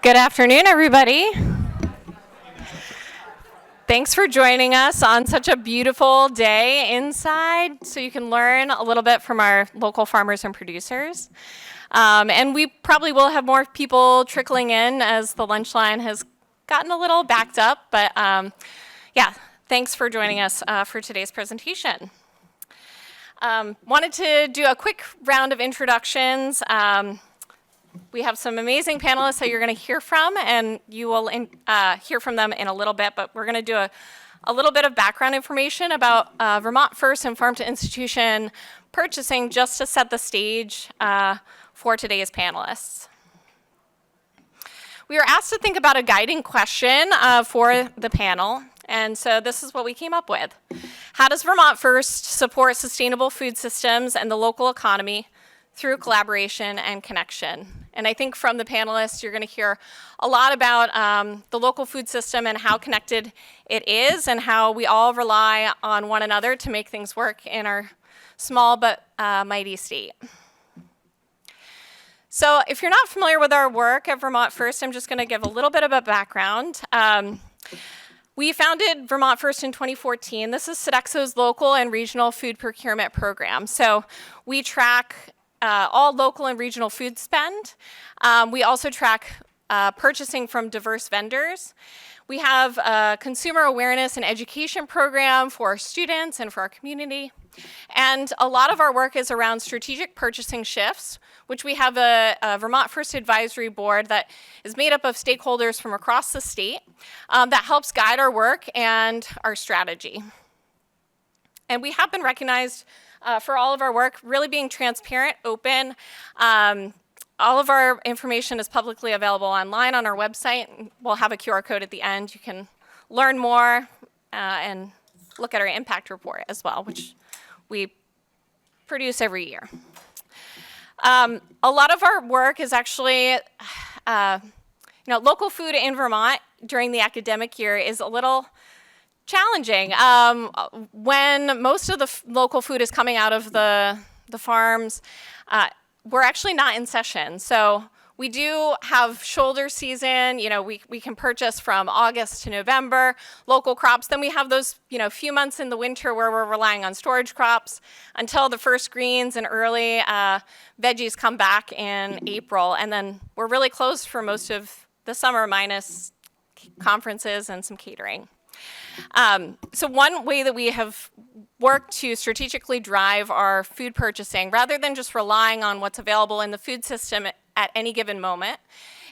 Good afternoon, everybody. Thanks for joining us on such a beautiful day inside so you can learn a little bit from our local farmers and producers. And we probably will have more people trickling in as the lunch line has gotten a little backed up. But yeah, thanks for joining us for today's presentation. Wanted to do a quick round of introductions. We have some amazing panelists that you're going to hear from, and you will hear from them in a little bit, but we're going to do a little bit of background information about Vermont First and Farm to Institution purchasing just to set the stage for today's panelists. We were asked to think about a guiding question for the panel, and so this is what we came up with. How does Vermont First support sustainable food systems and the local economy through collaboration and connection? And I think from the panelists, you're going to hear a lot about the local food system and how connected it is and how we all rely on one another to make things work in our small but mighty state. So if you're not familiar with our work at Vermont First, I'm just going to give a little bit of a background. We founded Vermont First in 2014. This is Sodexo's local and regional food procurement program. So we track all local and regional food spend. We also track purchasing from diverse vendors. We have a consumer awareness and education program for our students and for our community. And a lot of our work is around strategic purchasing shifts, which we have a Vermont First Advisory Board that is made up of stakeholders from across the state that helps guide our work and our strategy. And we have been recognized for all of our work, really being transparent, open. All of our information is publicly available online on our website. We'll have a QR code at the end. You can learn more and look at our impact report as well, which we produce every year. A lot of our work is actually, local food in Vermont during the academic year is a little challenging. When most of the local food is coming out of the farms, we're actually not in session. So we do have shoulder season. We can purchase from August to November local crops. Then we have those few months in the winter where we're relying on storage crops until the first greens and early veggies come back in April. And then we're really closed for most of the summer minus conferences and some catering. So one way that we have worked to strategically drive our food purchasing, rather than just relying on what's available in the food system at any given moment,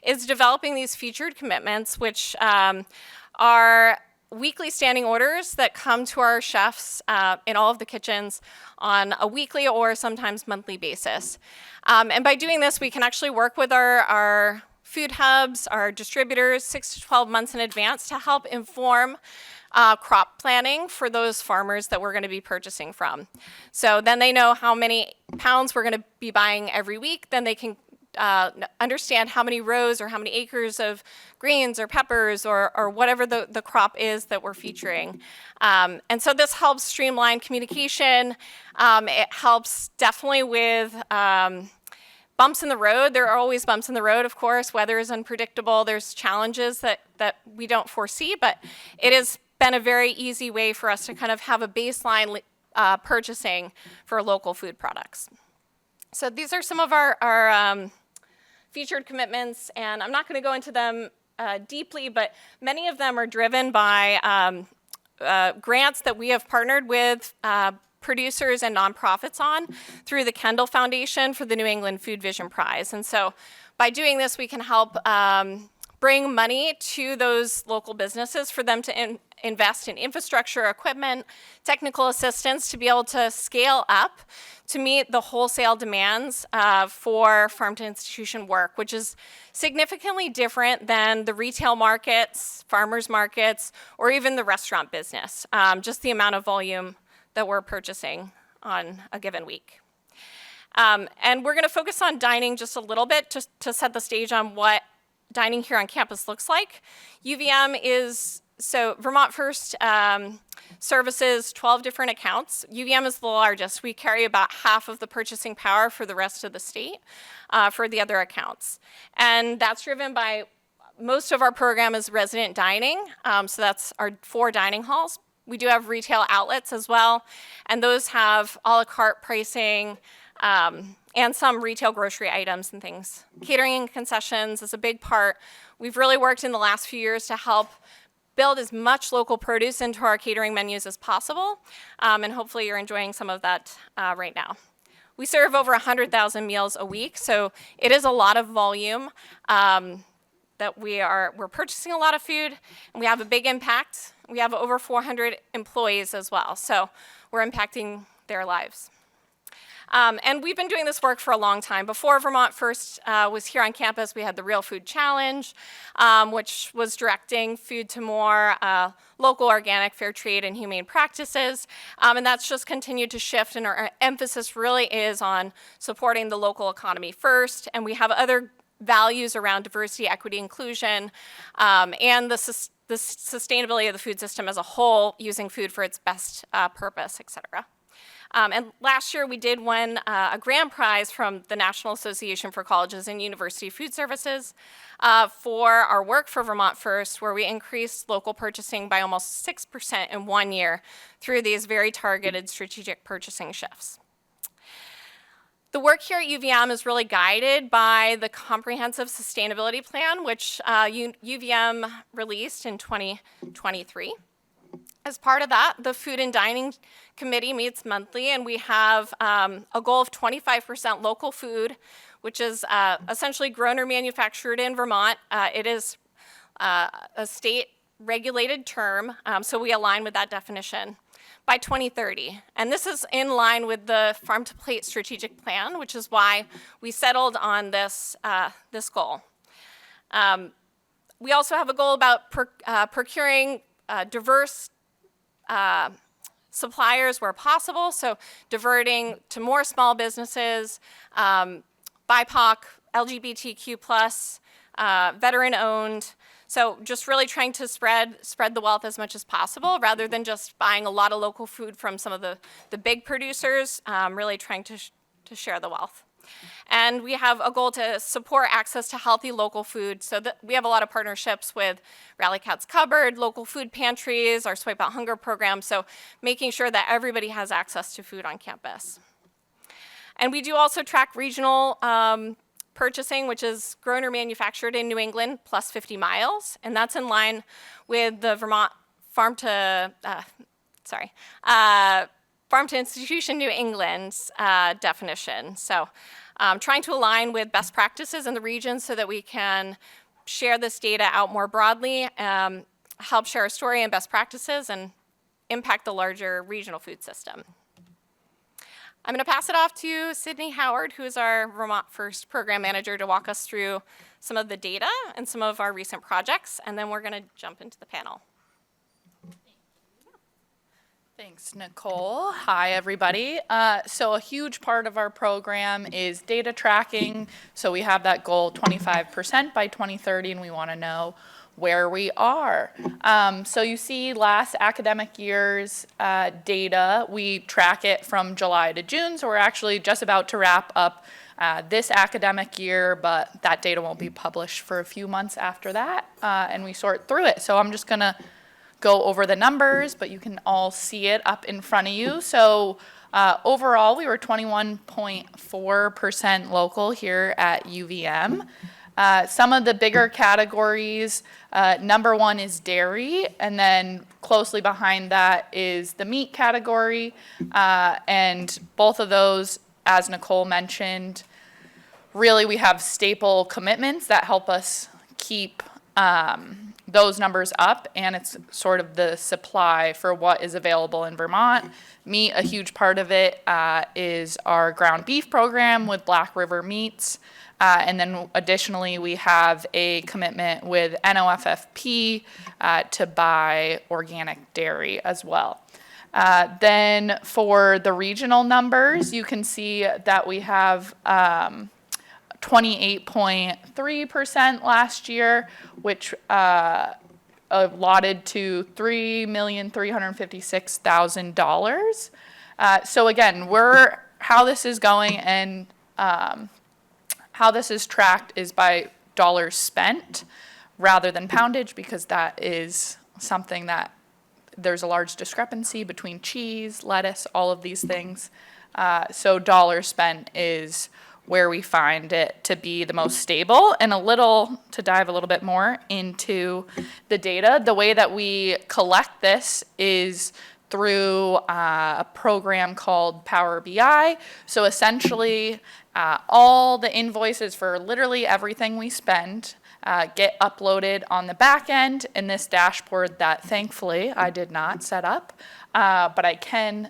is developing these featured commitments, which are weekly standing orders that come to our chefs in all of the kitchens on a weekly or sometimes monthly basis. And by doing this, we can actually work with our food hubs, our distributors, 6 to 12 months in advance to help inform crop planning for those farmers that we're going to be purchasing from. So then they know how many pounds we're going to be buying every week. Then they can understand how many rows or how many acres of greens or peppers or whatever the crop is that we're featuring. And so this helps streamline communication. It helps definitely with bumps in the road. There are always bumps in the road, of course. Weather is unpredictable. There's challenges that we don't foresee, but it has been a very easy way for us to kind of have a baseline purchasing for local food products. So these are some of our featured commitments, and I'm not going to go into them deeply, but many of them are driven by grants that we have partnered with producers and nonprofits on through the Kendall Foundation for the New England Food Vision Prize. And so by doing this, we can help bring money to those local businesses for them to invest in infrastructure, equipment, technical assistance to be able to scale up to meet the wholesale demands for farm to institution work, which is significantly different than the retail markets, farmers markets, or even the restaurant business, just the amount of volume that we're purchasing on a given week. And we're going to focus on dining just a little bit just to set the stage on what dining here on campus looks like. UVM is, so Vermont First services 12 different accounts. UVM is the largest. We carry about half of the purchasing power for the rest of the state for the other accounts. And that's driven by most of our program is resident dining, so that's our 4 dining halls. We do have retail outlets as well, and those have a la carte pricing and some retail grocery items and things. Catering and concessions is a big part. We've really worked in the last few years to help build as much local produce into our catering menus as possible, and hopefully you're enjoying some of that right now. We serve over 100,000 meals a week, so it is a lot of volume that we're purchasing a lot of food, and we have a big impact. We have over 400 employees as well, so we're impacting their lives. And we've been doing this work for a long time. Before Vermont First was here on campus, we had the Real Food Challenge, which was directing food to more local, organic, fair trade, and humane practices. And that's just continued to shift, and our emphasis really is on supporting the local economy first. And we have other values around diversity, equity, inclusion, and the sustainability of the food system as a whole, using food for its best purpose, et cetera. And last year we did win a grand prize from the National Association for Colleges and University Food Services for our work for Vermont First, where we increased local purchasing by almost 6% in 1 year through these very targeted strategic purchasing shifts. The work here at UVM is really guided by the Comprehensive Sustainability Plan, which UVM released in 2023. As part of that, the Food and Dining Committee meets monthly, and we have a goal of 25% local food, which is essentially grown or manufactured in Vermont. It is a state-regulated term, so we align with that definition by 2030. And this is in line with the Farm to Plate Strategic Plan, which is why we settled on this goal. We also have a goal about procuring diverse suppliers where possible, so diverting to more small businesses, BIPOC, LGBTQ+, veteran-owned. So just really trying to spread the wealth as much as possible, rather than just buying a lot of local food from some of the big producers, really trying to share the wealth. And we have a goal to support access to healthy local food, so that we have a lot of partnerships with Rally Cats Cupboard, local food pantries, our Swipe Out Hunger program, so making sure that everybody has access to food on campus. And we do also track regional purchasing, which is grown or manufactured in New England plus 50 miles, and that's in line with the Vermont Farm to Institution New England's definition. So trying to align with best practices in the region so that we can share this data out more broadly, help share our story and best practices, and impact the larger regional food system. I'm going to pass it off to Sydney Howard, who is our Vermont First Program Manager, to walk us through some of the data and some of our recent projects, and then we're going to jump into the panel. Thanks, Nicole. Hi, everybody. So a huge part of our program is data tracking. So we have that goal 25% by 2030, and we want to know where we are. So you see last academic year's data. We track it from July to June, so we're actually just about to wrap up this academic year, but that data won't be published for a few months after that, and we sort through it. So I'm just going to go over the numbers, but you can all see it up in front of you. So overall, we were 21.4% local here at UVM. Some of the bigger categories, number one is dairy, and then closely behind that is the meat category. And both of those, as Nicole mentioned, really we have staple commitments that help us keep those numbers up, and it's sort of the supply for what is available in Vermont. Meat, a huge part of it is our ground beef program with Black River Meats. And then additionally, we have a commitment with NOFFP to buy organic dairy as well. Then for the regional numbers, you can see that we have 28.3% last year, which allotted to $3,356,000. So again, how this is going and how this is tracked is by dollars spent rather than poundage, because that is something that there's a large discrepancy between cheese, lettuce, all of these things. So dollars spent is where we find it to be the most stable. And to dive a little bit more into the data, the way that we collect this is through a program called Power BI. So essentially, all the invoices for literally everything we spend get uploaded on the back end in this dashboard that thankfully I did not set up, but I can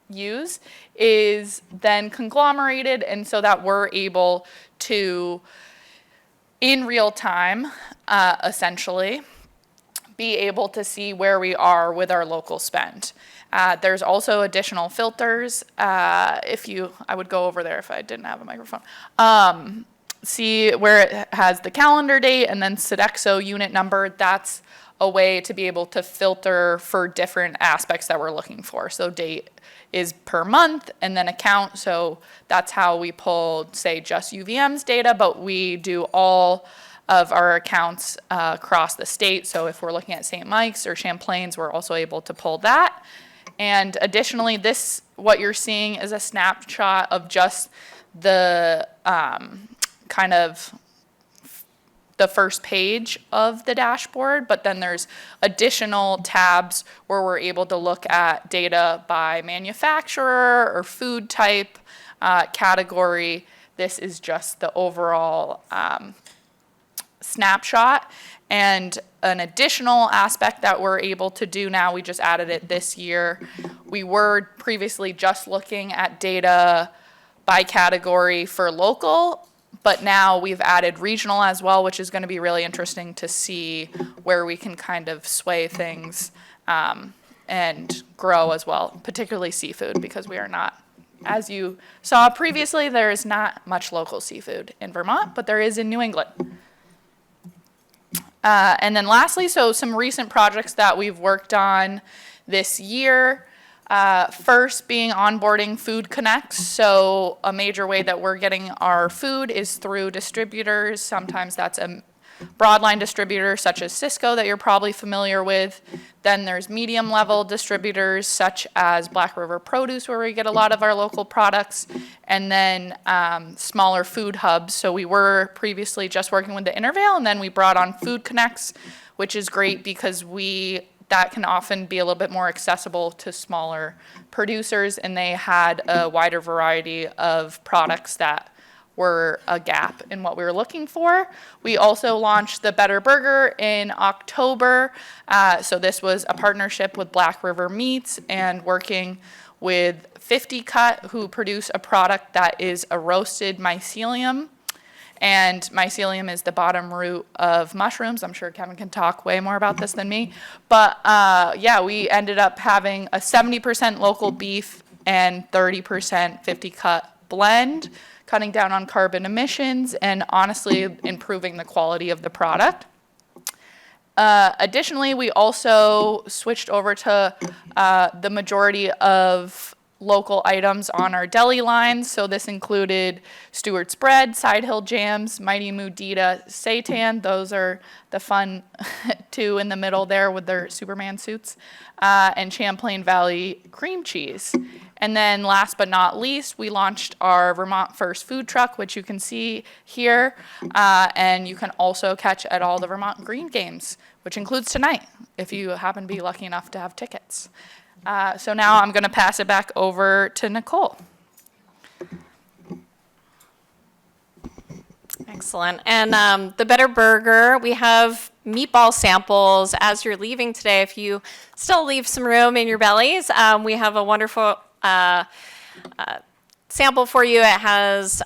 use, is then conglomerated, and so that we're able to, in real time, essentially, be able to see where we are with our local spend. There's also additional filters. I would go over there if I didn't have a microphone. See where it has the calendar date and then Sodexo unit number. That's a way to be able to filter for different aspects that we're looking for. So date is per month, and then account. So that's how we pull, say, just UVM's data, but we do all of our accounts across the state. So if we're looking at St. Mike's or Champlain's, we're also able to pull that. And additionally, what you're seeing is a snapshot of just the kind of the first page of the dashboard, but then there's additional tabs where we're able to look at data by manufacturer or food type, category. This is just the overall snapshot. And an additional aspect that we're able to do now, we just added it this year. We were previously just looking at data by category for local, but now we've added regional as well, which is going to be really interesting to see where we can kind of sway things and grow as well, particularly seafood, because we are not, as you saw previously, there is not much local seafood in Vermont, but there is in New England. And then lastly, so some recent projects that we've worked on this year. First being onboarding Food Connects. So a major way that we're getting our food is through distributors. Sometimes that's a broadline distributor such as Cisco that you're probably familiar with. Then there's medium level distributors such as Black River Produce, where we get a lot of our local products. And then smaller food hubs. So we were previously just working with the Intervale, and then we brought on Food Connects, which is great because that can often be a little bit more accessible to smaller producers, and they had a wider variety of products that were a gap in what we were looking for. We also launched the Better Burger in October. So this was a partnership with Black River Meats and working with 50 Cut, who produce a product that is a roasted mycelium. And mycelium is the bottom root of mushrooms. I'm sure Kevin can talk way more about this than me. But yeah, we ended up having a 70% local beef and 30% 50 Cut blend, cutting down on carbon emissions and honestly improving the quality of the product. Additionally, we also switched over to the majority of local items on our deli lines. So this included Stewart's Bread, Side Hill Jams, Mighty Mudita, Seitan. Those are the fun two in the middle there with their Superman suits, and Champlain Valley cream cheese. And then last but not least, we launched our Vermont First food truck, which you can see here. And you can also catch at all the Vermont Green Games, which includes tonight, if you happen to be lucky enough to have tickets. So now I'm going to pass it back over to Nicole. Excellent. And the Better Burger, we have meatball samples as you're leaving today. If you still leave some room in your bellies, we have a wonderful sample for you. It has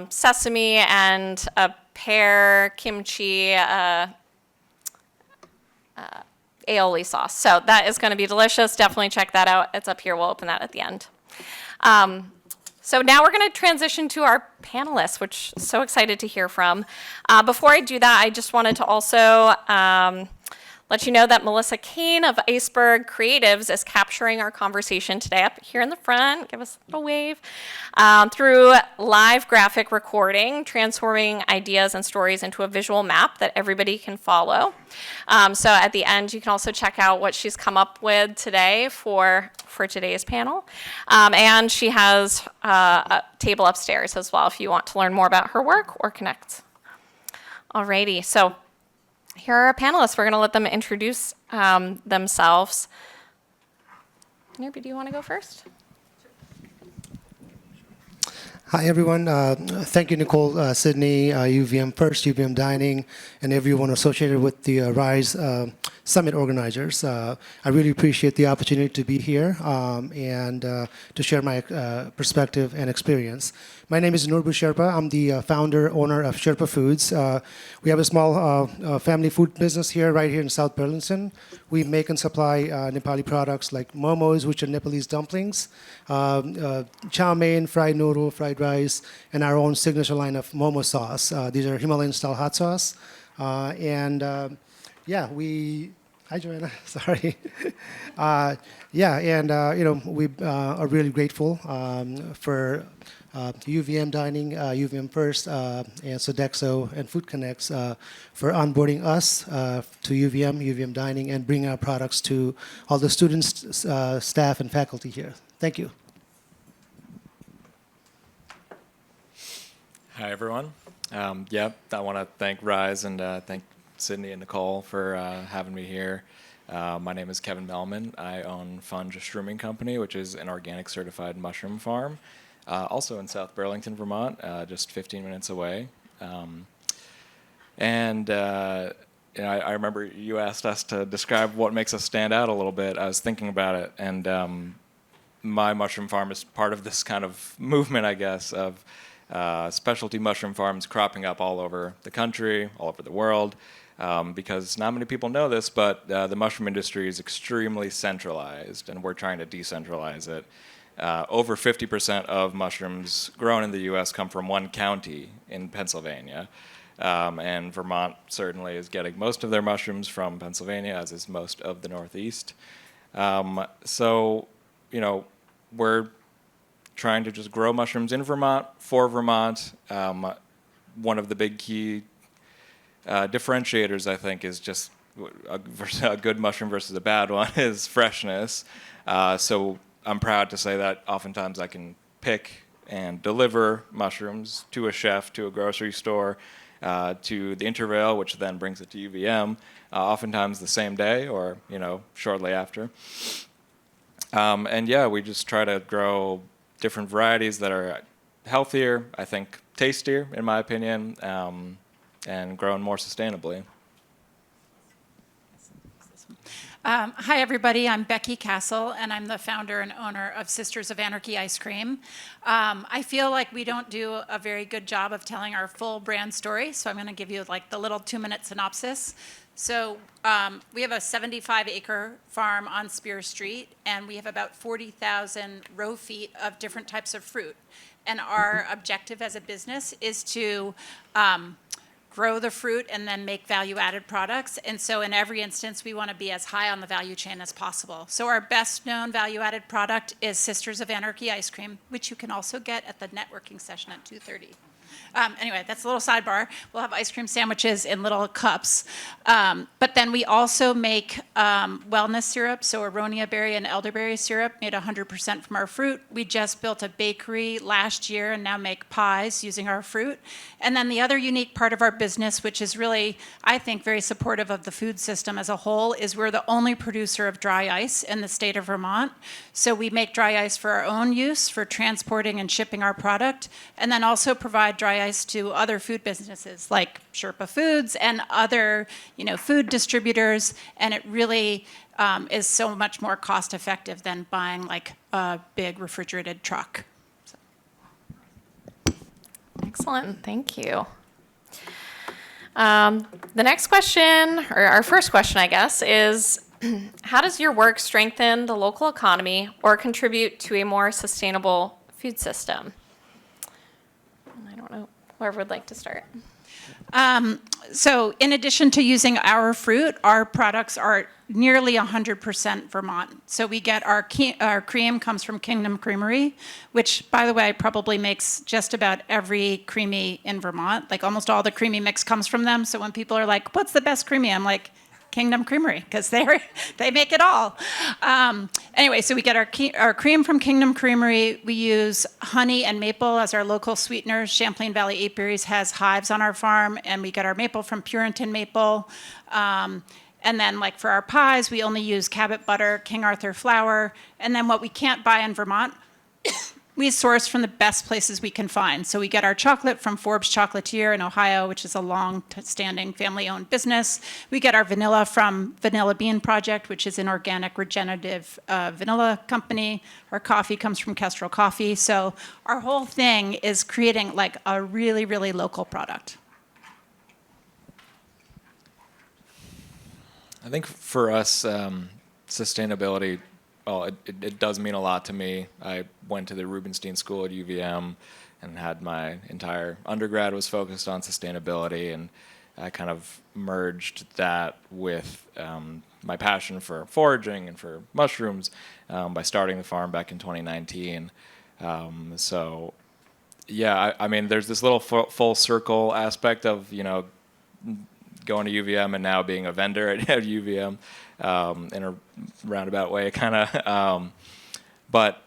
sesame and a pear, kimchi, aioli sauce. So that is going to be delicious. Definitely check that out. It's up here. We'll open that at the end. So now we're going to transition to our panelists, which I'm so excited to hear from. Before I do that, I just wanted to also Let you know that Melissa Kane of Iceberg Creatives is capturing our conversation today up here in the front. Give us a little wave. Through live graphic recording, transforming ideas and stories into a visual map that everybody can follow. So at the end, you can also check out what she's come up with today for today's panel. And she has a table upstairs as well if you want to learn more about her work or connect. Alrighty, so here are our panelists. We're going to let them introduce themselves. Nurbu, do you want to go first? Hi, everyone. Thank you, Nicole, Sydney, UVM First, UVM Dining, and everyone associated with the RISE Summit organizers. I really appreciate the opportunity to be here and to share my perspective and experience. My name is Nurbu Sherpa. I'm the founder, owner of Sherpa Foods. We have a small family food business right here in South Burlington. We make and supply Nepali products like momos, which are Nepalese dumplings, chow mein, fried noodle, fried rice, and our own signature line of momo sauce. These are Himalayan style hot sauce. Hi, Joanna. Sorry. We are really grateful for UVM Dining, UVM First, and Sodexo and Food Connects for onboarding us to UVM Dining, and bringing our products to all the students, staff, and faculty here. Thank you. Hi, everyone. I want to thank Rise and thank Sydney and Nicole for having me here. My name is Kevin Melman. I own FUNJ Shrooming Company, which is an organic certified mushroom farm, also in South Burlington, Vermont, just 15 minutes away. I remember you asked us to describe what makes us stand out a little bit. I was thinking about it, and my mushroom farm is part of this kind of movement, I guess, of specialty mushroom farms cropping up all over the country, all over the world, because not many people know this, but the mushroom industry is extremely centralized, and we're trying to decentralize it. Over 50% of mushrooms grown in the U.S. come from one county in Pennsylvania, and Vermont certainly is getting most of their mushrooms from Pennsylvania, as is most of the Northeast. We're trying to just grow mushrooms in Vermont, for Vermont. One of the big key differentiators, I think, is just a good mushroom versus a bad one is freshness. So I'm proud to say that oftentimes I can pick and deliver mushrooms to a chef, to a grocery store, to the Intervale, which then brings it to UVM, oftentimes the same day or shortly after. We just try to grow different varieties that are healthier, I think tastier, in my opinion, and grown more sustainably. Hi, everybody. I'm Becky Castle, and I'm the founder and owner of Sisters of Anarchy Ice Cream. I feel like we don't do a very good job of telling our full brand story, so I'm going to give you the little 2-minute synopsis. So we have a 75-acre farm on Spear Street, and we have about 40,000 row feet of different types of fruit. And our objective as a business is to grow the fruit and then make value-added products. And so in every instance, we want to be as high on the value chain as possible. So our best-known value-added product is Sisters of Anarchy Ice Cream, which you can also get at the networking session at 2:30. Anyway, that's a little sidebar. We'll have ice cream sandwiches in little cups. But then we also make wellness syrup, so aronia berry and elderberry syrup made 100% from our fruit. We just built a bakery last year and now make pies using our fruit. And then the other unique part of our business, which is really, I think, very supportive of the food system as a whole, is we're the only producer of dry ice in the state of Vermont. So we make dry ice for our own use, for transporting and shipping our product, and then also provide dry ice to other food businesses like Sherpa Foods and other, food distributors. And it really is so much more cost effective than buying a big refrigerated truck. Excellent, thank you. The next question, or our first question, I guess, is how does your work strengthen the local economy or contribute to a more sustainable food system? I don't know, whoever would like to start. So in addition to using our fruit, our products are nearly 100% Vermont. So we get our cream comes from Kingdom Creamery, which, by the way, probably makes just about every creamy in Vermont. Like almost all the creamy mix comes from them. So when people are like, what's the best creamy? I'm like, Kingdom Creamery, because they make it all. Anyway, so we get our cream from Kingdom Creamery. We use honey and maple as our local sweeteners. Champlain Valley Apiaries has hives on our farm, and we get our maple from Puritan maple. And then, like for our pies, we only use Cabot butter, King Arthur flour, and then what we can't buy in Vermont, we source from the best places we can find. So we get our chocolate from Forbes Chocolatier in Ohio, which is a long-standing family-owned business. We get our vanilla from Vanilla Bean Project, which is an organic regenerative vanilla company. Our coffee comes from Kestrel Coffee. So our whole thing is creating like a really, really local product. I think for us, sustainability, well, it does mean a lot to me. I went to the Rubenstein School at UVM and had my entire undergrad was focused on sustainability, and I kind of merged that with my passion for foraging and for mushrooms by starting the farm back in 2019. So, yeah, I mean, there's this little full circle aspect of, going to UVM and now being a vendor at UVM in a roundabout way, kind of. But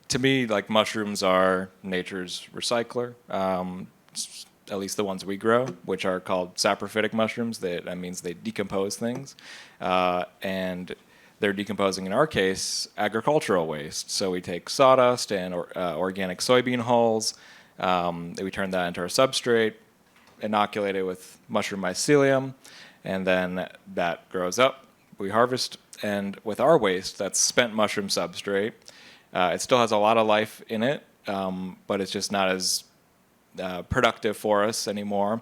to me, like, mushrooms are nature's recycler, at least the ones we grow, which are called saprophytic mushrooms. That means they decompose things. And they're decomposing, in our case, agricultural waste. So we take sawdust and organic soybean hulls. We turn that into our substrate, inoculate it with mushroom mycelium, and then that grows up. We harvest, and with our waste, that's spent mushroom substrate. It still has a lot of life in it, but it's just not as productive for us anymore.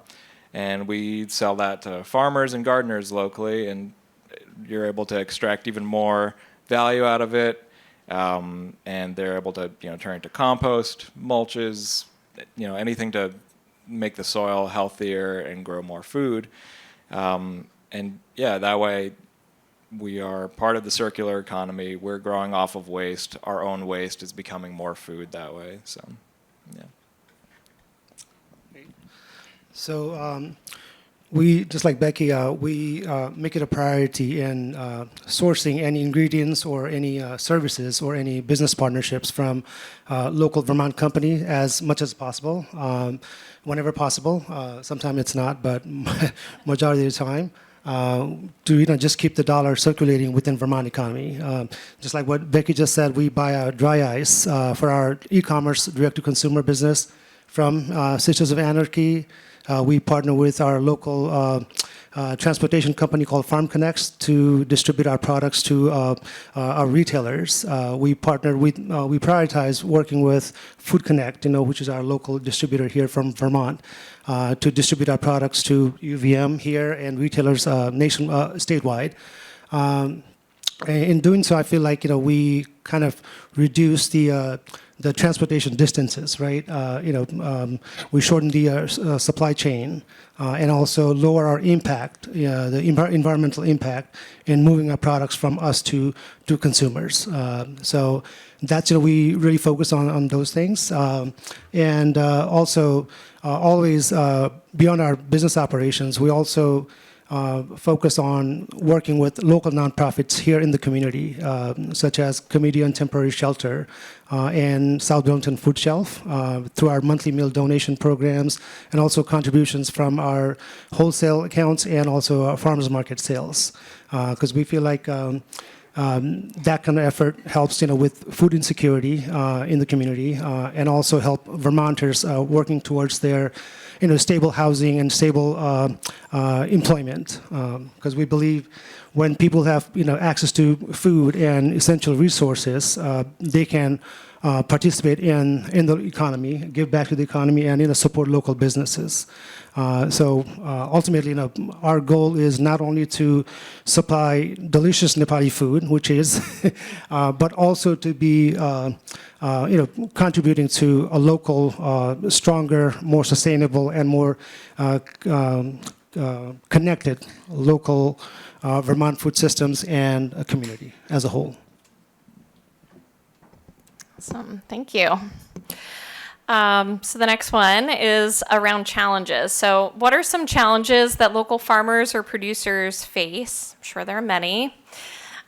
And we sell that to farmers and gardeners locally, and you're able to extract even more value out of it. And they're able to, turn it to compost, mulches, anything to make the soil healthier and grow more food. And yeah, that way we are part of the circular economy. We're growing off of waste. Our own waste is becoming more food that way. So, yeah. So we, just like Becky, we make it a priority in sourcing any ingredients or any services or any business partnerships from local Vermont company as much as possible, whenever possible. Sometimes it's not, but majority of the time. To just keep the dollar circulating within Vermont economy. Just like what Becky just said, we buy dry ice for our e-commerce direct-to-consumer business from Sisters of Anarchy. We partner with our local transportation company called Farm Connects to distribute our products to our retailers. We prioritize working with Food Connect, which is our local distributor here from Vermont, to distribute our products to UVM here and retailers statewide. In doing so, I feel like we kind of reduce the transportation distances, right? We shorten the supply chain and also lower our impact, the environmental impact in moving our products from us to consumers. So that's, we really focus on those things. And also, always beyond our business operations, we also focus on working with local nonprofits here in the community, such as Comedian Temporary Shelter and South Burlington Food Shelf, through our monthly meal donation programs, and also contributions from our wholesale accounts and also our farmers market sales. Because we feel like that kind of effort helps, with food insecurity in the community, and also help Vermonters working towards their stable housing and stable employment. Because we believe when people have access to food and essential resources, they can participate in the economy, give back to the economy, and support local businesses. So ultimately, our goal is not only to supply delicious Nepali food, which is, but also to be, contributing to a local, stronger, more sustainable, and more connected local Vermont food systems and a community as a whole. Awesome, thank you. So the next one is around challenges. So what are some challenges that local farmers or producers face? I'm sure there are many.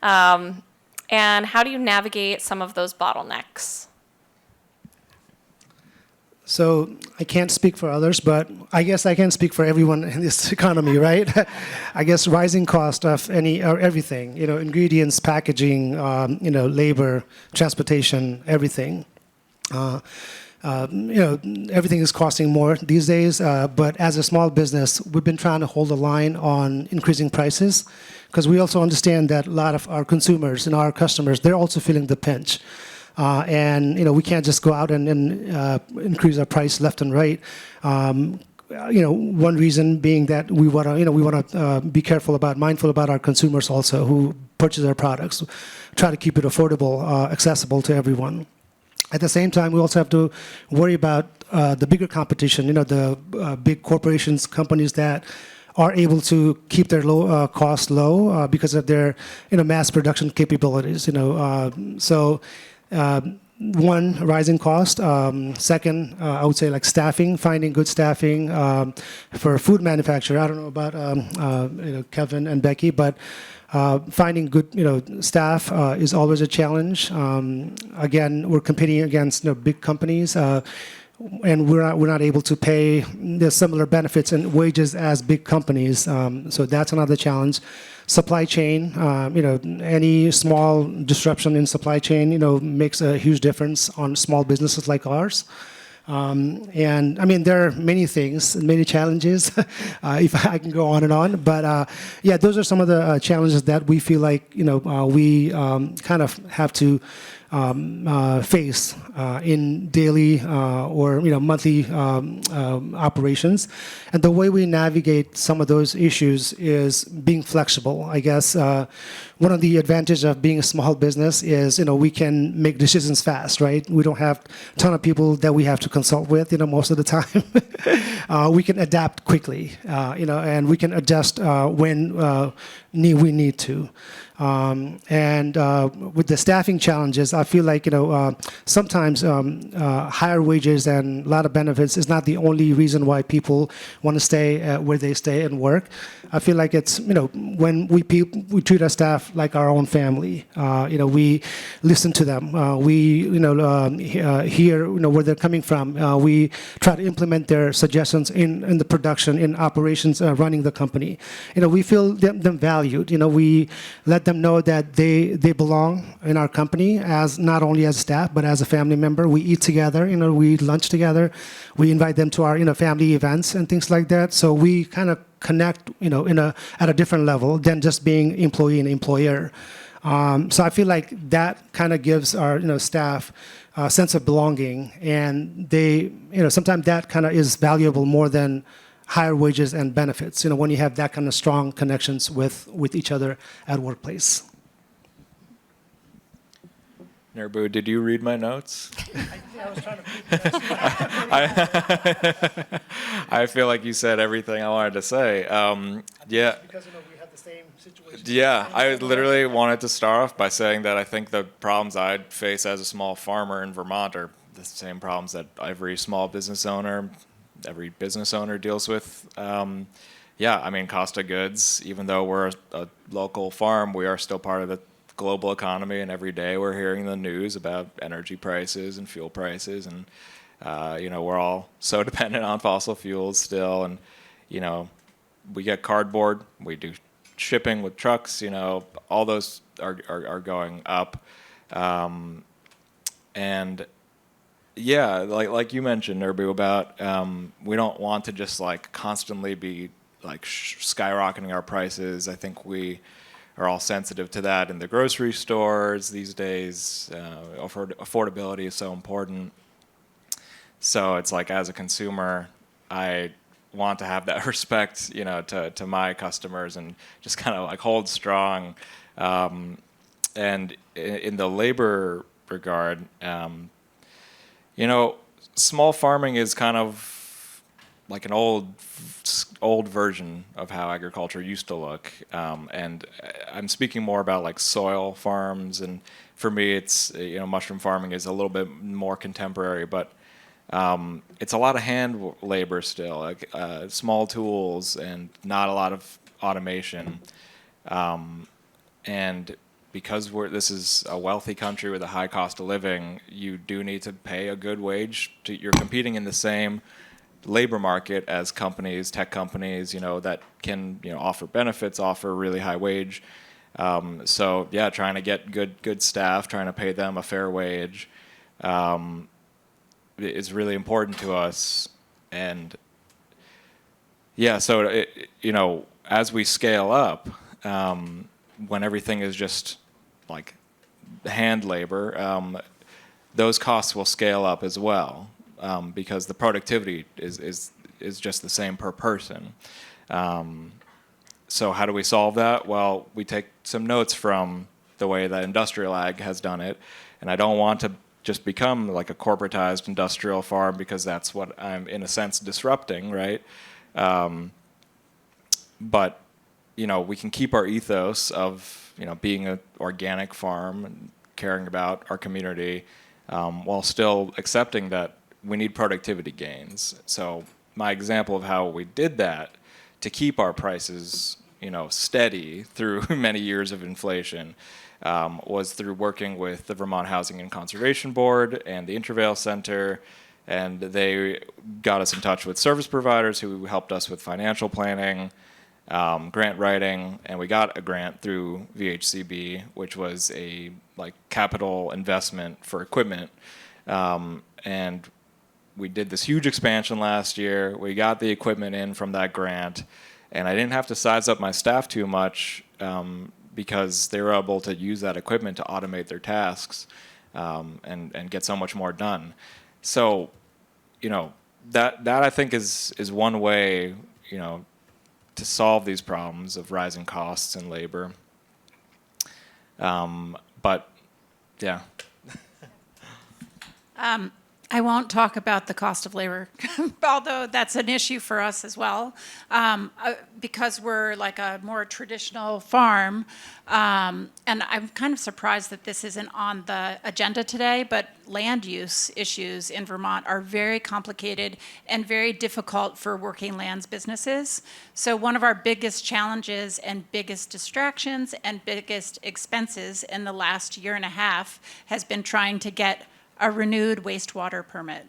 And how do you navigate some of those bottlenecks? So I can't speak for others, but I guess I can speak for everyone in this economy, right? I guess rising cost of everything, ingredients, packaging, labor, transportation, everything. Everything is costing more these days, but as a small business, we've been trying to hold the line on increasing prices because we also understand that a lot of our consumers and our customers, they're also feeling the pinch. And we can't just go out and increase our price left and right. One reason being that we want to be mindful about our consumers also who purchase our products, try to keep it affordable, accessible to everyone. At the same time, we also have to worry about the bigger competition. The big corporations, companies that are able to keep their costs low because of their mass production capabilities. One, rising cost. Second, I would say like staffing, finding good staffing for food manufacturer. I don't know about Kevin and Becky, but finding good staff is always a challenge. Again, we're competing against big companies. And we're not able to pay the similar benefits and wages as big companies. So that's another challenge. Supply chain, any small disruption in supply chain, makes a huge difference on small businesses like ours. And I mean, there are many things, many challenges, if I can go on and on. But yeah, those are some of the challenges that we feel like, we kind of have to face in daily or monthly operations. And the way we navigate some of those issues is being flexible. I guess one of the advantages of being a small business is we can make decisions fast, right? We don't have a ton of people that we have to consult with most of the time. We can adapt quickly, and we can adjust when we need to. And with the staffing challenges, I feel like sometimes higher wages and a lot of benefits is not the only reason why people want to stay where they stay and work. I feel like it's when we treat our staff like our own family. We listen to them. We hear where they're coming from. We try to implement their suggestions in the production, in operations, running the company. We feel them valued. We let them know that they belong in our company as not only as staff but as a family member. We eat together. We lunch together. We invite them to our family events and things like that. So we kind of connect at a different level than just being employee and employer. So I feel like that kind of gives our staff a sense of belonging, and they sometimes that kind of is valuable more than higher wages and benefits, when you have that kind of strong connections with each other at workplace. Nurbu, did you read my notes? I was trying to I feel like you said everything I wanted to say. Yeah. Because we had the same situation. Yeah, I literally wanted to start off by saying that I think the problems I'd face as a small farmer in Vermont are the same problems that every small business owner, every business owner deals with. Yeah, I mean, cost of goods, even though we're a local farm, we are still part of the global economy, and every day we're hearing the news about energy prices and fuel prices, and we're all so dependent on fossil fuels still, and we get cardboard, we do shipping with trucks, all those are going up, and yeah, like you mentioned, Nurbu, about we don't want to just constantly be skyrocketing our prices. I think we are all sensitive to that in the grocery stores these days. Affordability is so important. So it's like, as a consumer, I want to have that respect, to my customers, and just kind of like hold strong. And in the labor regard, small farming is kind of like an old version of how agriculture used to look. And I'm speaking more about like soil farms, and for me, it's mushroom farming is a little bit more contemporary, but it's a lot of hand labor still, like small tools and not a lot of automation. And because this is a wealthy country with a high cost of living, you do need to pay a good wage. You're competing in the same labor market as companies, tech companies, that can offer benefits, offer really high wage. So yeah, trying to get good staff, trying to pay them a fair wage, is really important to us. And yeah, so as we scale up, when everything is just like hand labor, those costs will scale up as well, because the productivity is just the same per person. So how do we solve that? Well, we take some notes from the way that industrial ag has done it, and I don't want to just become like a corporatized industrial farm, because that's what I'm in a sense disrupting, right? But we can keep our ethos of being an organic farm and caring about our community, while still accepting that we need productivity gains. So my example of how we did that to keep our prices steady through many years of inflation, was through working with the Vermont Housing and Conservation Board and the Intervale Center, and they got us in touch with service providers who helped us with financial planning, grant writing, and we got a grant through VHCB, which was a capital investment for equipment, and we did this huge expansion last year. We got the equipment in from that grant, and I didn't have to size up my staff too much, because they were able to use that equipment to automate their tasks, and get so much more done. So, that I think is one way, to solve these problems of rising costs and labor. But yeah. I won't talk about the cost of labor, although that's an issue for us as well, because we're like a more traditional farm. And I'm kind of surprised that this isn't on the agenda today, but land use issues in Vermont are very complicated and very difficult for working lands businesses. So one of our biggest challenges and biggest distractions and biggest expenses in the last year and a half has been trying to get a renewed wastewater permit.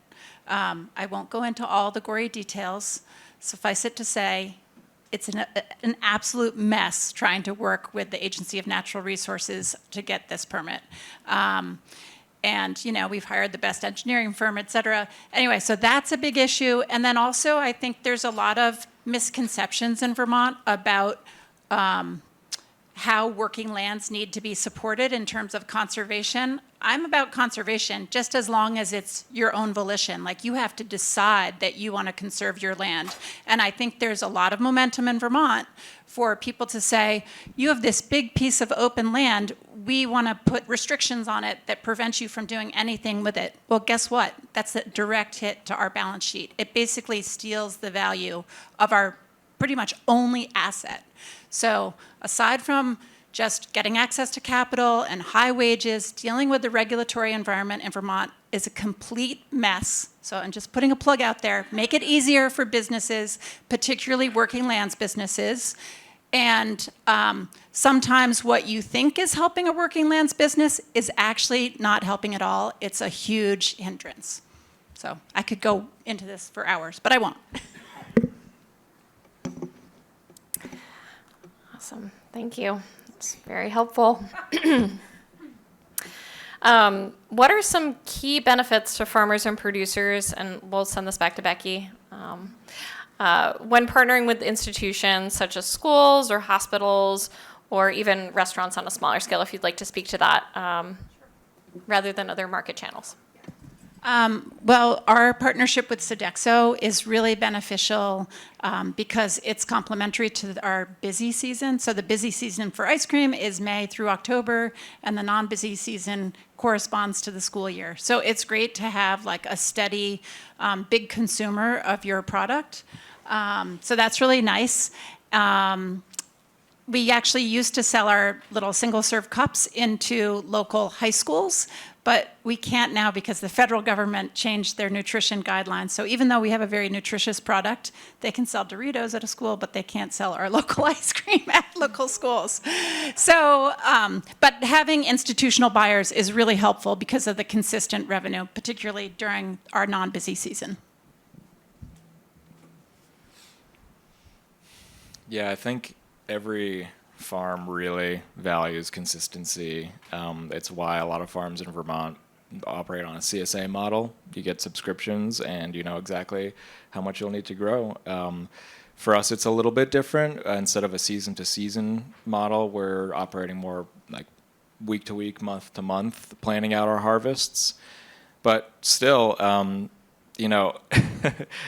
I won't go into all the gory details. Suffice it to say, it's an absolute mess trying to work with the Agency of Natural Resources to get this permit. And we've hired the best engineering firm, et cetera. Anyway, so that's a big issue. And then also, I think there's a lot of misconceptions in Vermont about how working lands need to be supported in terms of conservation. I'm about conservation just as long as it's your own volition. Like, you have to decide that you want to conserve your land. And I think there's a lot of momentum in Vermont for people to say, you have this big piece of open land, we want to put restrictions on it that prevent you from doing anything with it. Well, guess what? That's a direct hit to our balance sheet. It basically steals the value of our pretty much only asset. So aside from just getting access to capital and high wages, dealing with the regulatory environment in Vermont is a complete mess. So I'm just putting a plug out there. Make it easier for businesses, particularly working lands businesses. And sometimes what you think is helping a working lands business is actually not helping at all. It's a huge hindrance. So I could go into this for hours, but I won't. Awesome. Thank you. It's very helpful. What are some key benefits to farmers and producers, and we'll send this back to Becky, when partnering with institutions such as schools or hospitals or even restaurants on a smaller scale, if you'd like to speak to that, rather than other market channels. Well, our partnership with Sodexo is really beneficial because it's complementary to our busy season. So the busy season for ice cream is May through October, and the non-busy season corresponds to the school year. So it's great to have like a steady, big consumer of your product. So that's really nice. We actually used to sell our little single-serve cups into local high schools, but we can't now because the federal government changed their nutrition guidelines. So even though we have a very nutritious product, they can sell Doritos at a school, but they can't sell our local ice cream at local schools. So, but having institutional buyers is really helpful because of the consistent revenue, particularly during our non-busy season. Yeah, I think every farm really values consistency. It's why a lot of farms in Vermont operate on a CSA model. You get subscriptions and you know exactly how much you'll need to grow. For us, it's a little bit different. Instead of a season-to-season model, we're operating more like week-to-week, month-to-month, planning out our harvests. But still, you know,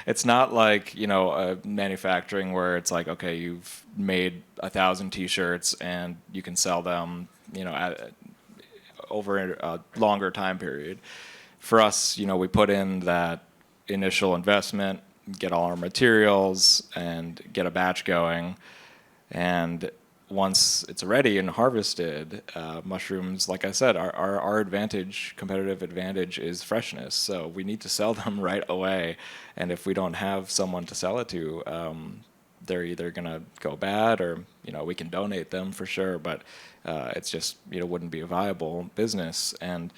it's not like, you know, manufacturing where it's like, okay, you've made 1,000 T-shirts and you can sell them, you know, over a longer time period. For us, you know, we put in that initial investment, get all our materials, and get a batch going. And once it's ready and harvested, mushrooms, like I said, our advantage, competitive advantage, is freshness. So we need to sell them right away. And if we don't have someone to sell it to, they're either going to go bad or, you know, we can donate them for sure. But it's just, you know, wouldn't be a viable business. And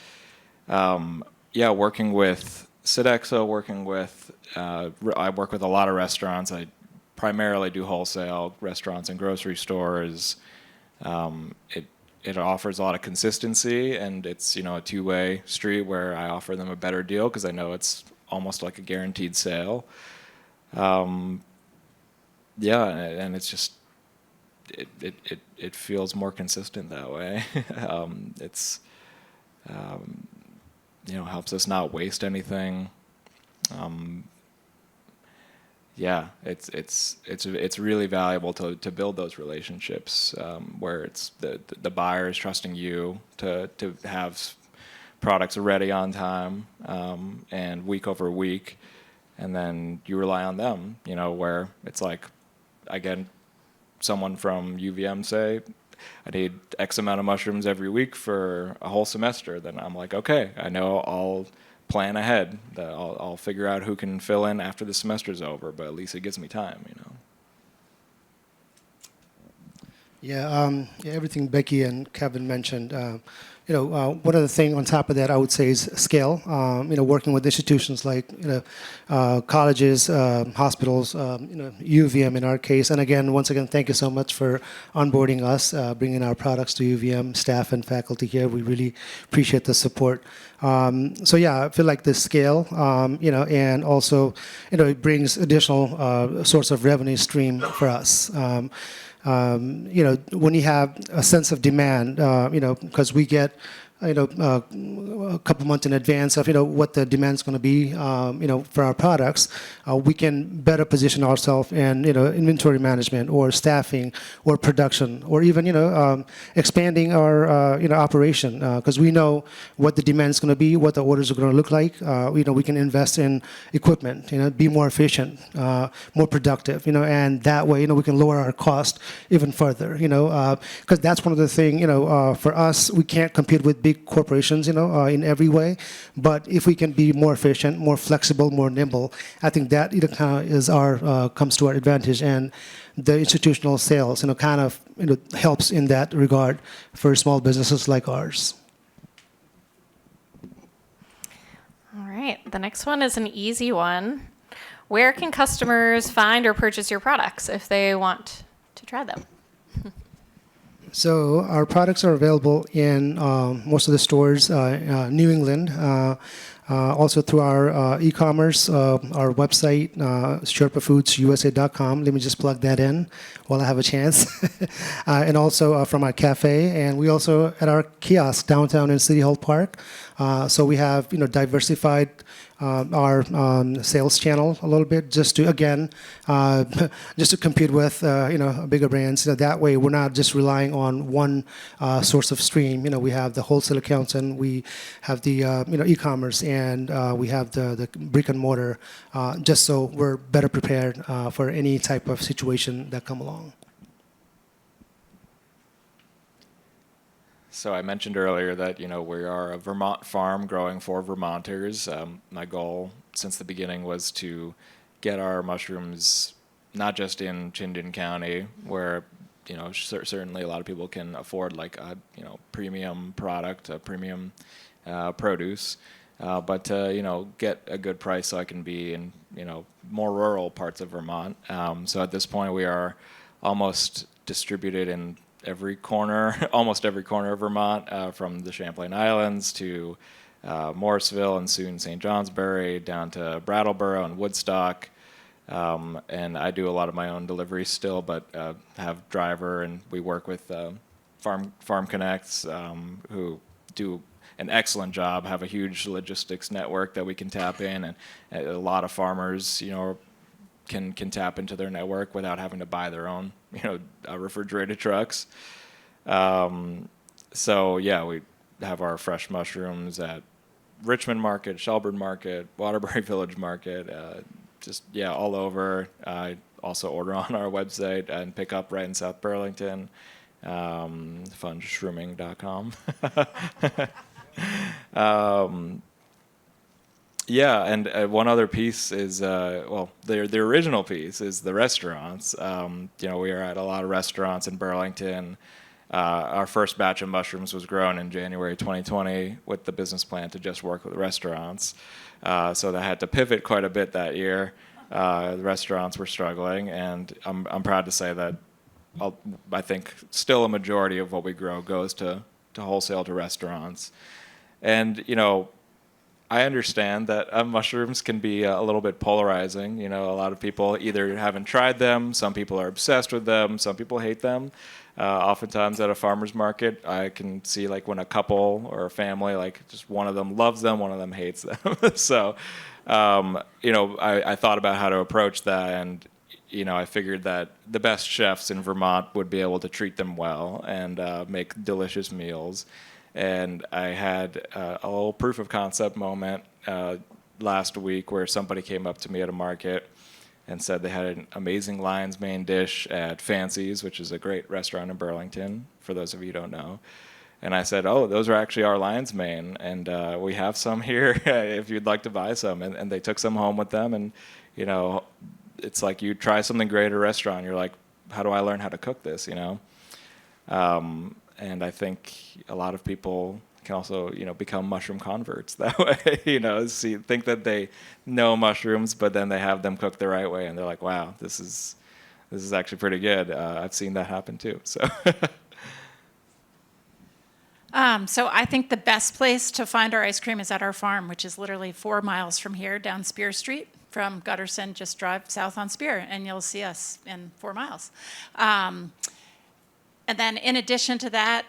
yeah, working with Sodexo, I work with a lot of restaurants. I primarily do wholesale, restaurants and grocery stores. It offers a lot of consistency, and it's, you know, a two-way street where I offer them a better deal because I know it's almost like a guaranteed sale. Yeah, and it's just it feels more consistent that way. It's you know, helps us not waste anything. Yeah, it's really valuable to build those relationships where it's the buyer is trusting you to have products ready on time and week over week, and then you rely on them. You know, where it's like, I get someone from UVM say, I need X amount of mushrooms every week for a whole semester. Then I'm like, okay, I know I'll plan ahead. I'll figure out who can fill in after the semester's over, but at least it gives me time, you know. Yeah, everything Becky and Kevin mentioned. You know, one other thing on top of that, I would say, is scale. You know, working with institutions like, you know, colleges, hospitals, you know, UVM in our case. And again, once again, thank you so much for onboarding us, bringing our products to UVM staff and faculty here. We really appreciate the support. So yeah, I feel like the scale, you know, and also, you know, it brings additional source of revenue stream for us. You know, when you have a sense of demand, you know, because we get, you know, a couple months in advance of, you know, what the demand is going to be, you know, for our products, we can better position ourselves in, you know, inventory management or staffing or production or even, you know, expanding our, you know, operation, because we know what the demand is going to be, what the orders are going to look like. You know, we can invest in equipment, you know, be more efficient, more productive, you know, and that way, you know, we can lower our cost even further, you know, because that's one of the things, you know, for us, we can't compete with big corporations, you know, in every way. But if we can be more efficient, more flexible, more nimble, I think that, you know, kind of is our comes to our advantage, and the institutional sales, you know, kind of, you know, helps in that regard for small businesses like ours. All right, the next one is an easy one. Where can customers find or purchase your products if they want to try them? So our products are available in most of the stores, New England, Also through our e-commerce, our website, SherpaFoodsUSA.com. Let me just plug that in while I have a chance. And also from our cafe, and we also at our kiosk downtown in City Hall Park. So we have diversified our sales channel a little bit, just to again, just to compete with bigger brands. That way, we're not just relying on one source of stream. We have the wholesale accounts, and we have the e-commerce, and we have the brick and mortar, just so we're better prepared for any type of situation that come along. So I mentioned earlier that we are a Vermont farm growing for Vermonters. My goal since the beginning was to get our mushrooms not just in Chittenden County, where certainly a lot of people can afford like a premium product, a premium produce, but to get a good price so I can be in more rural parts of Vermont. So at this point we are almost distributed in almost every corner of Vermont, from the Champlain Islands to Morrisville and soon St. Johnsbury, down to Brattleboro and Woodstock. And I do a lot of my own deliveries still, but have driver, and we work with Farm Connects, who do an excellent job, have a huge logistics network that we can tap in, and a lot of farmers, can tap into their network without having to buy their own, refrigerated trucks. So yeah, we have our fresh mushrooms at Richmond Market, Shelburne Market, Waterbury Village Market, all over. I also order on our website and pick up right in South Burlington, FUNJShrooming.com. Yeah, and one other piece is, the original piece is the restaurants. We are at a lot of restaurants in Burlington. Our first batch of mushrooms was grown in January 2020 with the business plan to just work with restaurants. So they had to pivot quite a bit that year. The restaurants were struggling, and I'm proud to say that I think still a majority of what we grow goes to wholesale to restaurants. And, I understand that mushrooms can be a little bit polarizing. A lot of people either haven't tried them, some people are obsessed with them, some people hate them. Oftentimes at a farmer's market, I can see like when a couple or a family, like just one of them loves them, one of them hates them. So, I thought about how to approach that, and I figured that the best chefs in Vermont would be able to treat them well and make delicious meals. And I had a little proof of concept moment last week where somebody came up to me at a market and said they had an amazing lion's mane dish at Fancy's, which is a great restaurant in Burlington, for those of you who don't know. And I said, oh, those are actually our lion's mane, and we have some here if you'd like to buy some. And they took some home with them, and it's like you try something great at a restaurant, you're like, how do I learn how to cook this, And I think a lot of people can also, become mushroom converts that way. Think that they know mushrooms, but then they have them cooked the right way, and they're like, "Wow, this is actually pretty good." I've seen that happen too. So. So I think the best place to find our ice cream is at our farm, which is literally 4 miles from here down Spear Street. From Gutterson, just drive south on Spear, and you'll see us in 4 miles. And then in addition to that,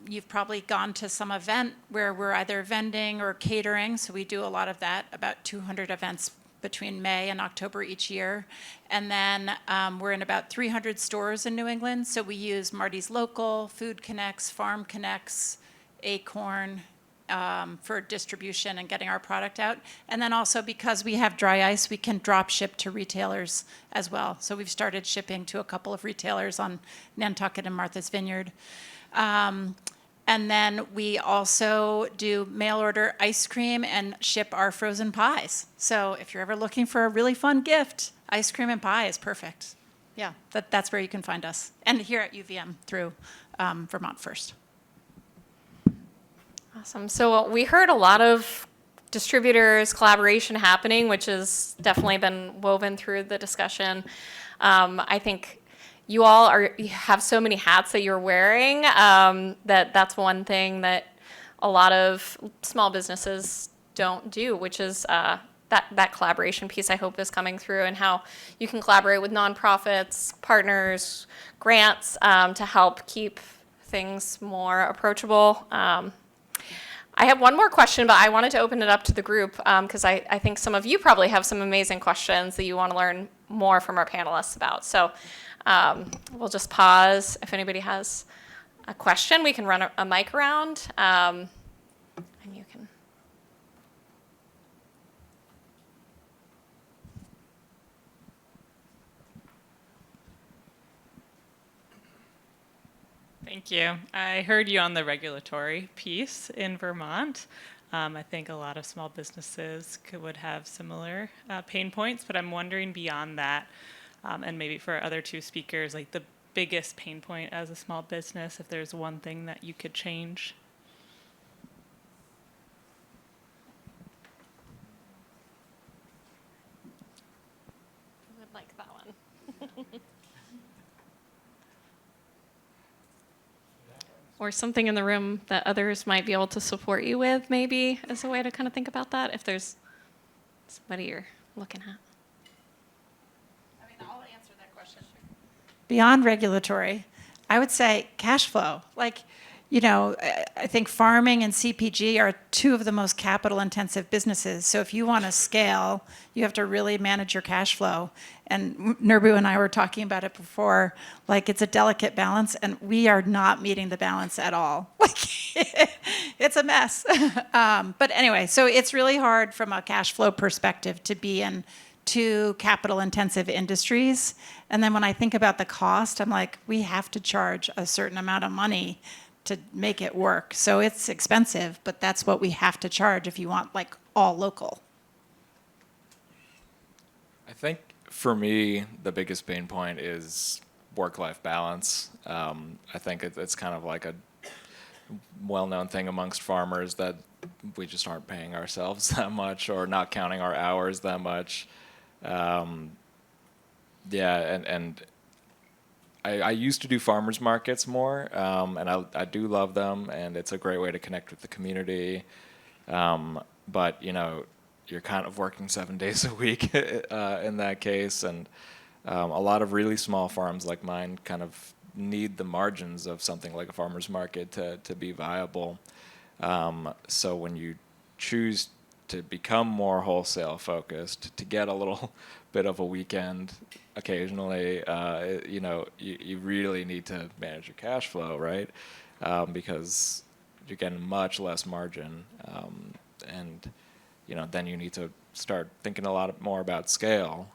you've probably gone to some event where we're either vending or catering. So we do a lot of that, about 200 events between May and October each year. And then we're in about 300 stores in New England. So we use Marty's Local, Food Connects, Farm Connects, Acorn, for distribution and getting our product out. And then also because we have dry ice, we can drop ship to retailers as well. So we've started shipping to a couple of retailers on Nantucket and Martha's Vineyard. And then we also do mail order ice cream and ship our frozen pies. So if you're ever looking for a really fun gift, ice cream and pie is perfect. Yeah, that's where you can find us. And here at UVM through Vermont First. Awesome. So we heard a lot of distributors, collaboration happening, which has definitely been woven through the discussion. I think you all have so many hats that you're wearing, that's one thing that a lot of small businesses don't do, which is that collaboration piece I hope is coming through, and how you can collaborate with nonprofits, partners, grants to help keep things more approachable. I have one more question, but I wanted to open it up to the group because I think some of you probably have some amazing questions that you want to learn more from our panelists about. So we'll just pause. If anybody has a question, we can run a mic around, and you can. Thank you. I heard you on the regulatory piece in Vermont. I think a lot of small businesses would have similar pain points, but I'm wondering beyond that, and maybe for other two speakers, like the biggest pain point as a small business, if there's one thing that you could change. I would like that one. Or something in the room that others might be able to support you with, maybe, as a way to kind of think about that, if there's somebody you're looking at. I mean, I'll answer that question. Beyond regulatory, I would say cash flow. Like, you know, I think farming and CPG are two of the most capital-intensive businesses. So if you want to scale, you have to really manage your cash flow. And Nurbu and I were talking about it before. Like, it's a delicate balance, and we are not meeting the balance at all. Like, it's a mess. But anyway, so it's really hard from a cash flow perspective to be in two capital-intensive industries. And then when I think about the cost, I'm like, we have to charge a certain amount of money to make it work. So it's expensive, but that's what we have to charge if you want like all local. I think for me, the biggest pain point is work-life balance. I think it's kind of like a well-known thing amongst farmers that we just aren't paying ourselves that much or not counting our hours that much. And I used to do farmers markets more, and I do love them, and it's a great way to connect with the community. But you know, you're kind of working 7 days a week in that case, and a lot of really small farms like mine kind of need the margins of something like a farmers market to be viable. So when you choose to become more wholesale focused, to get a little bit of a weekend occasionally, you know, you really need to manage your cash flow, right? Because you're getting much less margin, and you know, then you need to start thinking a lot more about scale.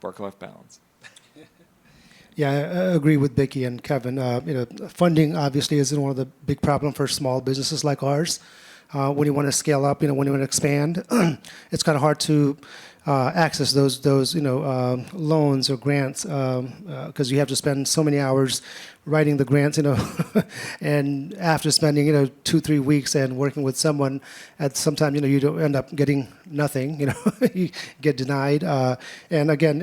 Work-life balance. Yeah, I agree with Becky and Kevin. You know, funding obviously is one of the big problems for small businesses like ours. When you want to scale up, you know, when you want to expand, it's kind of hard to access those loans or grants because you have to spend so many hours writing the grants, you know, and after spending 2-3 weeks and working with someone, at sometimes you don't end up getting nothing, you get denied. And again,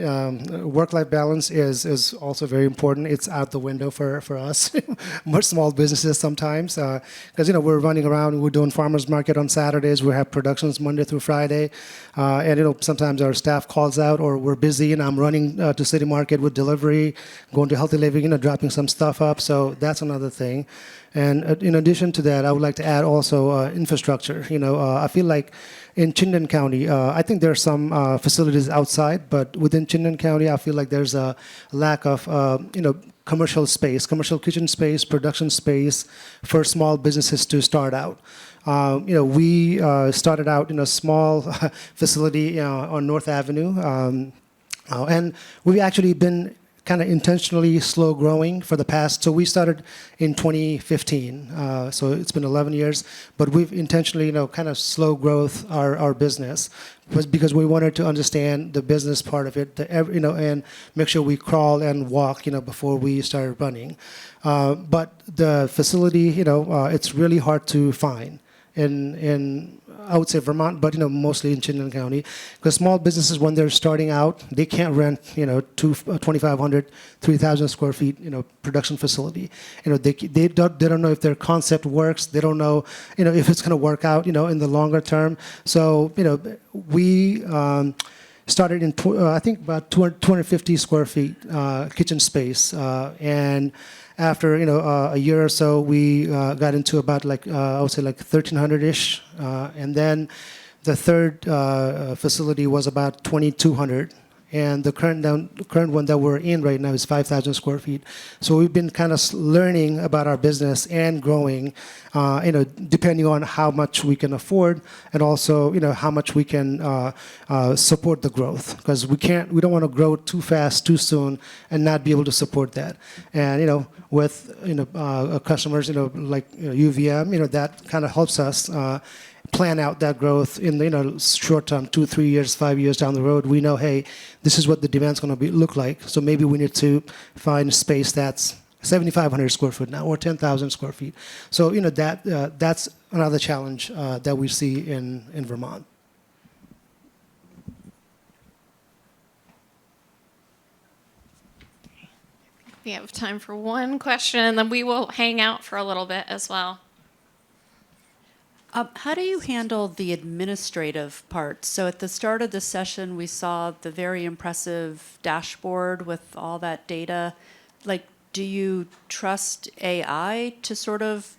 work-life balance is also very important. It's out the window for us, more small businesses sometimes, because we're running around, we're doing farmers market on Saturdays, we have productions Monday through Friday, and sometimes our staff calls out or we're busy and I'm running to City Market with delivery, going to Healthy Living, dropping some stuff up. So that's another thing. And in addition to that, I would like to add also infrastructure. I feel like in Chittenden County, I think there are some facilities outside, but within Chittenden County, I feel like there's a lack of commercial space, commercial kitchen space, production space for small businesses to start out. We started out in a small facility on North Avenue, and we've actually been kind of intentionally slow growing for the past. So we started in 2015. So it's been 11 years, but we've intentionally, kind of slow growth our business, was because we wanted to understand the business part of it, and make sure we crawl and walk, before we started running. But the facility, it's really hard to find. in I would say Vermont, but mostly in Chittenden County, because small businesses when they're starting out, they can't rent 2,500, 3,000 square feet production facility. They don't know if their concept works. They don't know if it's going to work out in the longer term. So we started in I think about 250 square feet kitchen space, and after a year or so, we got into about I would say 1,300-ish, and then the third facility was about 2,200, and the current one that we're in right now is 5,000 square feet. So we've been kind of learning about our business and growing, depending on how much we can afford, and also how much we can support the growth, because we don't want to grow too fast too soon and not be able to support that. And with customers like UVM, that kind of helps us plan out that growth in the short term, 2, 3 years, 5 years down the road. We know, hey, this is what the demand's going to look like. So maybe we need to find a space that's 7,500 square foot now or 10,000 square feet. So that's another challenge that we see in Vermont. We have time for one question, and then we will hang out for a little bit as well. How do you handle the administrative part? So at the start of the session, we saw the very impressive dashboard with all that data. Do you trust AI to sort of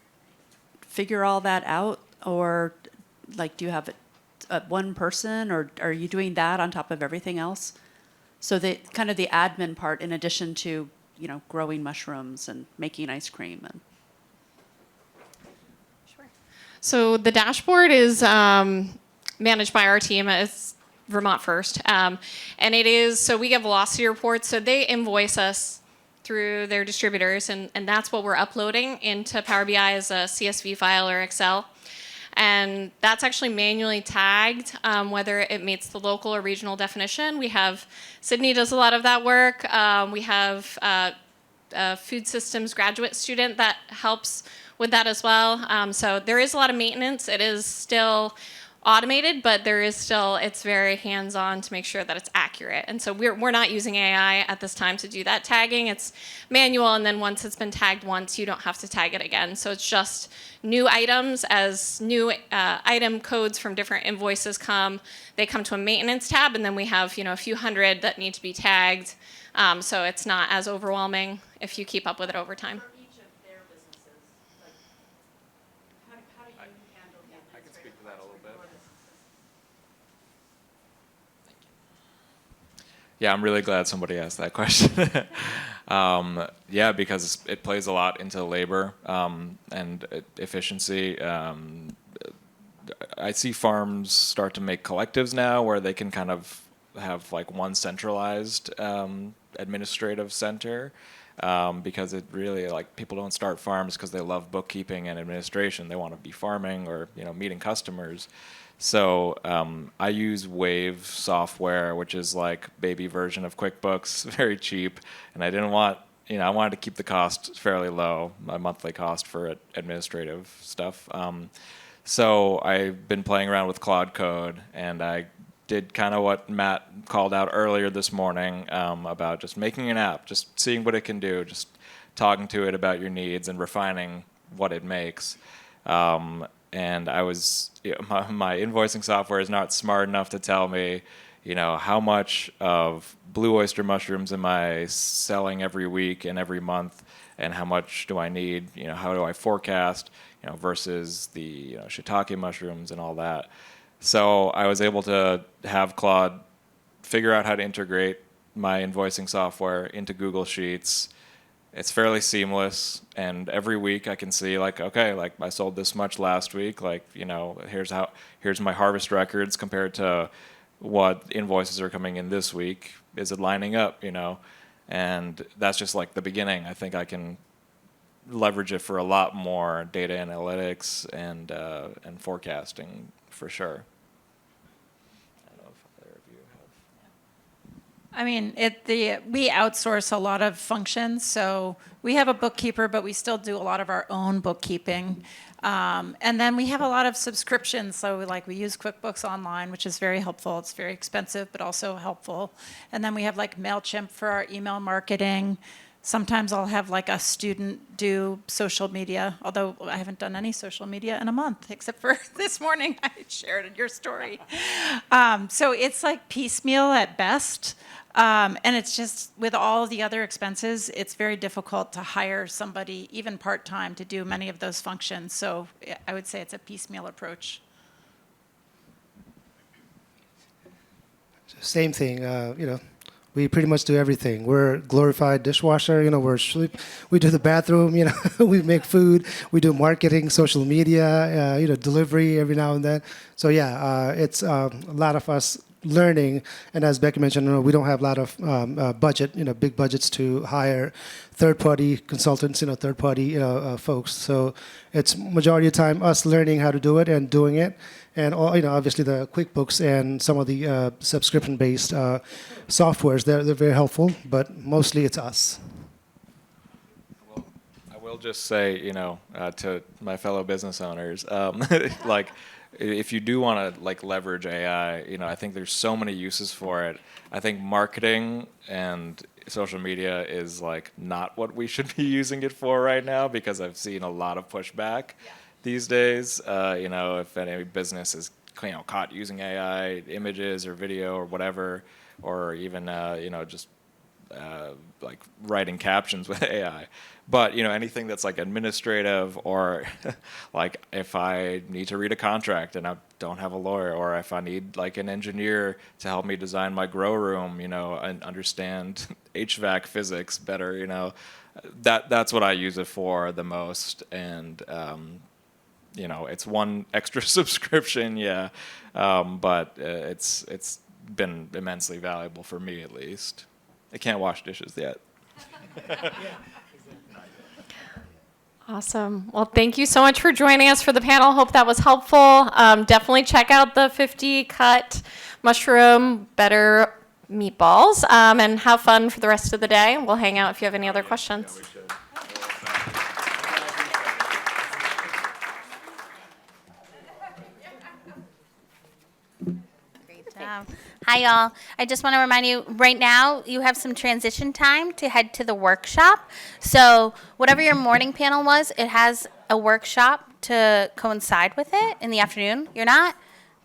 figure all that out? Or do you have one person, or are you doing that on top of everything else? So the kind of the admin part in addition to, growing mushrooms and making ice cream and So the dashboard is managed by our team. It's Vermont First. And it is, so we get velocity reports. So they invoice us through their distributors, and that's what we're uploading into Power BI as a CSV file or Excel. And that's actually manually tagged, whether it meets the local or regional definition. We have, Sydney does a lot of that work. We have a food systems graduate student that helps with that as well. So there is a lot of maintenance. It is still automated, but there is still, it's very hands-on to make sure that it's accurate. And so we're not using AI at this time to do that tagging. It's manual, and then once it's been tagged once, you don't have to tag it again. So it's just new items. As new item codes from different invoices come, they come to a maintenance tab, and then we have a few hundred that need to be tagged. So it's not as overwhelming if you keep up with it over time. Yeah, I'm really glad somebody asked that question. Yeah, because it plays a lot into labor and efficiency. I see farms start to make collectives now where they can kind of have one centralized administrative center, because it really, people don't start farms because they love bookkeeping and administration. They want to be farming or meeting customers. So I use Wave software, which is baby version of QuickBooks, very cheap, and I didn't want, I wanted to keep the cost fairly low, my monthly cost for administrative stuff. So I've been playing around with Claude Code, and I did kind of what Matt called out earlier this morning about just making an app, just seeing what it can do, just talking to it about your needs and refining what it makes. And I was, my invoicing software is not smart enough to tell me, how much of blue oyster mushrooms am I selling every week and every month, and how much do I need, how do I forecast, versus the shiitake mushrooms and all that. So I was able to have Claude figure out how to integrate my invoicing software into Google Sheets. It's fairly seamless, and every week I can see okay, I sold this much last week, here's my harvest records compared to what invoices are coming in this week. Is it lining up, And that's just the beginning. I think I can leverage it for a lot more data analytics and forecasting for sure. I don't know if either of you I mean, we outsource a lot of functions, so we have a bookkeeper, but we still do a lot of our own bookkeeping. And then we have a lot of subscriptions, so we use QuickBooks Online, which is very helpful. It's very expensive, but also helpful. And then we have MailChimp for our email marketing. Sometimes I'll have a student do social media, although I haven't done any social media in a month, except for this morning I shared in your story. So it's piecemeal at best. And it's just, with all the other expenses, it's very difficult to hire somebody, even part-time, to do many of those functions. So I would say it's a piecemeal approach. Same thing, we pretty much do everything. We're a glorified dishwasher, we do the bathroom, we make food, we do marketing, social media, delivery every now and then. So yeah, it's a lot of us learning, and as Becky mentioned, we don't have a lot of budget, big budgets to hire third-party consultants, third-party folks. So it's majority of the time us learning how to do it and doing it, and obviously the QuickBooks and some of the subscription-based softwares. They're very helpful, but mostly it's us. I will just say, to my fellow business owners, if you do want to leverage AI, I think there's so many uses for it. I think marketing and social media is not what we should be using it for right now, because I've seen a lot of pushback these days. If any business is caught using AI images or video or whatever, or even just writing captions with AI. But anything that's administrative, or if I need to read a contract and I don't have a lawyer, or if I need an engineer to help me design my grow room, and understand HVAC physics better, that's what I use it for the most. And it's one extra subscription, yeah, but it's been immensely valuable for me, at least. I can't wash dishes yet. Awesome. Well, thank you so much for joining us for the panel. Hope that was helpful. Definitely check out the 50 cut mushroom better meatballs, and have fun for the rest of the day. We'll hang out if you have any other questions. Hi, y'all. I just want to remind you, right now, you have some transition time to head to the workshop. So whatever your morning panel was, it has a workshop to coincide with it in the afternoon. You're not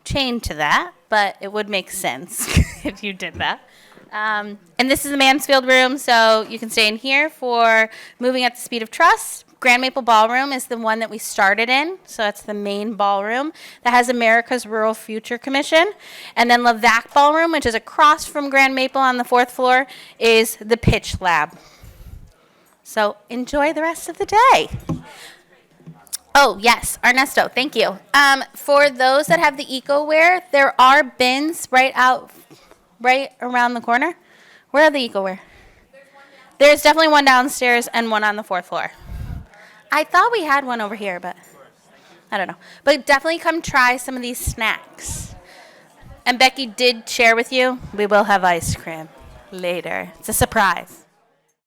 chained to that, but it would make sense if you did that. And this is the Mansfield room, so you can stay in here for Moving at the Speed of Trust. Grand Maple Ballroom is the one that we started in, so that's the main ballroom that has America's Rural Future Commission. And then Levac Ballroom, which is across from Grand Maple on the 4th floor, is the Pitch Lab. So enjoy the rest of the day. Oh, yes, Ernesto, thank you. For those that have the EcoWare, there are bins right around the corner. Where are the EcoWare? There's definitely one downstairs and one on the 4th floor. I thought we had one over here, but I don't know. But definitely come try some of these snacks. And Becky did share with you, we will have ice cream later. It's a surprise.